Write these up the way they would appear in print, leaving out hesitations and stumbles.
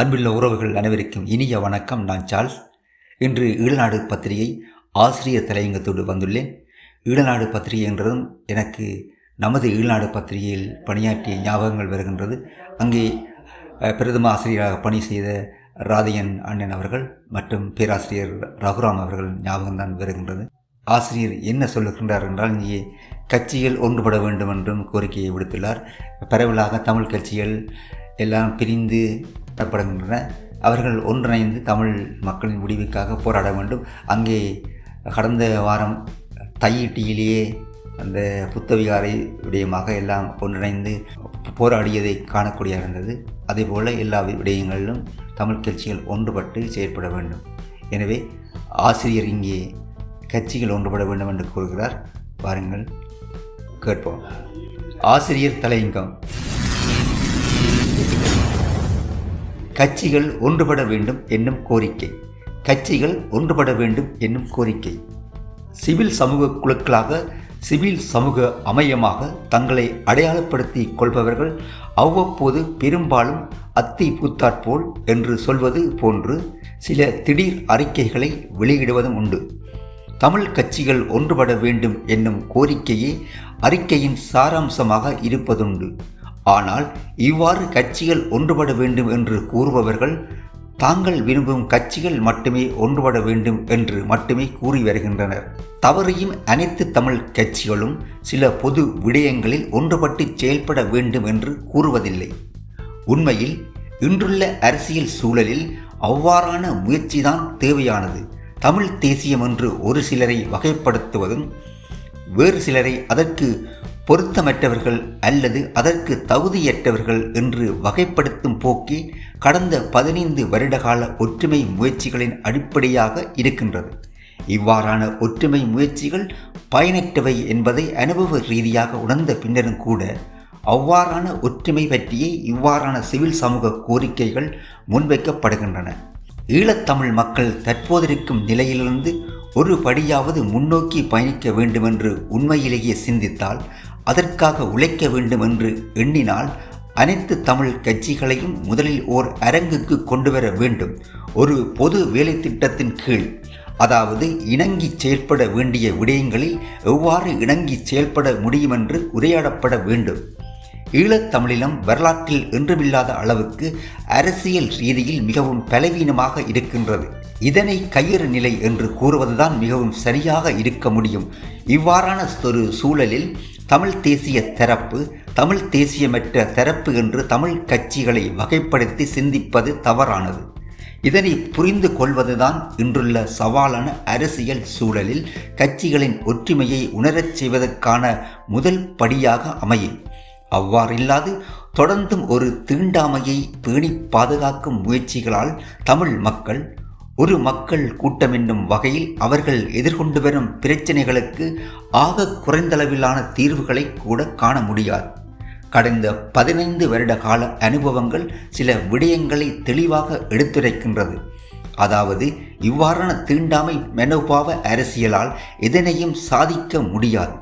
அன்புள்ள உறவுகள் அனைவருக்கும் இனிய வணக்கம். நான் சார்ல்ஸ். இன்று ஈழநாடு பத்திரிகை ஆசிரியர் தலையங்கத்தோடு வந்துள்ளேன். ஈழநாடு பத்திரிகை என்றதும் எனக்கு நமது ஈழநாடு பத்திரிகையில் பணியாற்றிய ஞாபகங்கள் வருகின்றது. அங்கே பிரதம ஆசிரியராக பணி செய்த ராதியன் அண்ணன் அவர்கள் மற்றும் பேராசிரியர் ரகுராம் அவர்கள் ஞாபகம்தான் வருகின்றது. ஆசிரியர் என்ன சொல்லுகின்றார் என்றால், இங்கே கட்சிகள் ஒன்றுபட வேண்டும் என்றும் கோரிக்கையை விடுத்துள்ளார். பரவலாக தமிழ் கட்சிகள் எல்லாம் பிரிந்து படுகின்றன. அவர்கள் ஒன்றிணைந்து தமிழ் மக்களின் விடிவுக்காக போராட வேண்டும். அங்கே கடந்த வாரம் தையிட்டியிலேயே அந்த புத்தவிகாரை விடயமாக எல்லாம் ஒன்றிணைந்து போராடியதை காணக்கூடிய இருந்தது. அதேபோல் எல்லா விடயங்களிலும் தமிழ் கட்சிகள் ஒன்றுபட்டு செயற்பட வேண்டும். எனவே ஆசிரியர் இங்கே கட்சிகள் ஒன்றுபட வேண்டும் என்று கூறுகிறார். வாருங்கள் கேட்போம். ஆசிரியர் தலையங்கம். கட்சிகள் ஒன்றுபட வேண்டும் என்னும் கோரிக்கை. கட்சிகள் ஒன்றுபட வேண்டும் என்னும் கோரிக்கை. சிவில் சமூக குழுக்களாக, சிவில் சமூக அமையமாக தங்களை அடையாளப்படுத்தி கொள்பவர்கள் அவ்வப்போது பெரும்பாலும் அத்தி பூத்தாற்போல் என்று சொல்வது போன்று சில திடீர் அறிக்கைகளை வெளியிடுவதும் உண்டு. தமிழ் கட்சிகள் ஒன்றுபட வேண்டும் என்னும் கோரிக்கையே அறிக்கையின் சாராம்சமாக இருப்பதுண்டு. ஆனால் இவ்வாறு கட்சிகள் ஒன்றுபட வேண்டும் என்று கூறுபவர்கள் தாங்கள் விரும்பும் கட்சிகள் மட்டுமே ஒன்றுபட வேண்டும் என்று மட்டுமே கூறி வருகின்றனர். தவறையும் அனைத்து தமிழ் கட்சிகளும் சில பொது விடயங்களில் ஒன்றுபட்டு செயல்பட வேண்டும் என்று கூறுவதில்லை. உண்மையில் இன்றுள்ள அரசியல் சூழலில் அவ்வாறான முயற்சிதான் தேவையானது. தமிழ் தேசியம் என்று ஒரு சிலரை வகைப்படுத்துவதும் வேறு சிலரை அதற்கு பொருத்தமற்றவர்கள் அல்லது அதற்கு தகுதியற்றவர்கள் என்று வகைப்படுத்தும் போக்கே கடந்த 15 வருடகால ஒற்றுமை முயற்சிகளின் அடிப்படையாக இருக்கின்றது. இவ்வாறான ஒற்றுமை முயற்சிகள் பயனற்றவை என்பதை அனுபவ ரீதியாக உணர்ந்த பின்னரும் கூட அவ்வாறான ஒற்றுமை பற்றியே இவ்வாறான சிவில் சமூக கோரிக்கைகள் முன்வைக்கப்படுகின்றன. ஈழத்தமிழ் மக்கள் தற்போதிருக்கும் நிலையிலிருந்து ஒரு படியாவது முன்னோக்கி பயணிக்க வேண்டுமென்று உண்மையிலேயே சிந்தித்தால், அதற்காக உழைக்க வேண்டும் என்று எண்ணினால் அனைத்து தமிழ் கட்சிகளையும் முதலில் ஓர் அரங்குக்கு கொண்டு வர வேண்டும். ஒரு பொது வேலை திட்டத்தின் கீழ், அதாவது இணங்கி செயல்பட வேண்டிய விடயங்களில் எவ்வாறு இணங்கி செயல்பட முடியும் என்று உரையாடப்பட வேண்டும். ஈழத்தமிழினம் வரலாற்றில் என்றுமில்லாத அளவுக்கு அரசியல் ரீதியில் மிகவும் பலவீனமாக இருக்கின்றது. இதனை கையறு நிலை என்று கூறுவதுதான் மிகவும் சரியாக இருக்க முடியும். இவ்வாறான ஒரு சூழலில் தமிழ் தேசிய தரப்பு, தமிழ் தேசியமற்ற தரப்பு என்று தமிழ் கட்சிகளை வகைப்படுத்தி சிந்திப்பது தவறானது. இதனை புரிந்து கொள்வதுதான் இன்றுள்ள சவாலான அரசியல் சூழலில் கட்சிகளின் ஒற்றுமையை உணரச் செய்வதற்கான முதல் படியாக அமையும். அவ்வாறில்லாது தொடர்ந்தும் ஒரு தீண்டாமையை பேணி பாதுகாக்கும் முயற்சிகளால் தமிழ் மக்கள் ஒரு மக்கள் கூட்டம் என்னும் வகையில் அவர்கள் எதிர்கொண்டு வரும் பிரச்சனைகளுக்கு ஆக குறைந்தளவிலான தீர்வுகளை கூட காண முடியாது. கடந்த 15 வருட கால அனுபவங்கள் சில விடயங்களை தெளிவாக எடுத்துரைக்கின்றது. அதாவது, இவ்வாறான தீண்டாமை மனோபாவ அரசியலால் எதனையும் சாதிக்க முடியாது.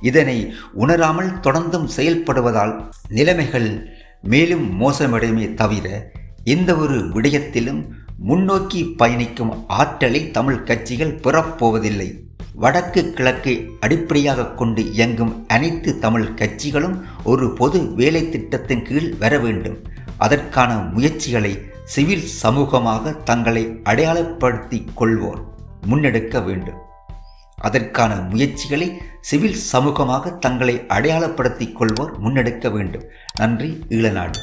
இதனை உணராமல் தொடர்ந்தும் செயல்படுவதால் நிலைமைகள் மேலும் மோசமடையுமே தவிர எந்த ஒரு விடயத்திலும் முன்னோக்கி பயணிக்கும் ஆற்றலை தமிழ் கட்சிகள் பெறப்போவதில்லை. வடக்கு கிழக்கை அடிப்படையாக கொண்டு இயங்கும் அனைத்து தமிழ் கட்சிகளும் ஒரு பொது வேலை திட்டத்தின் கீழ் வர வேண்டும். அதற்கான முயற்சிகளை சிவில் சமூகமாக தங்களை அடையாளப்படுத்தி கொள்வோர் முன்னெடுக்க வேண்டும். அதற்கான முயற்சிகளை சிவில் சமூகமாக தங்களை அடையாளப்படுத்திக் கொள்வோர் முன்னெடுக்க வேண்டும். நன்றி. ஈழநாடு.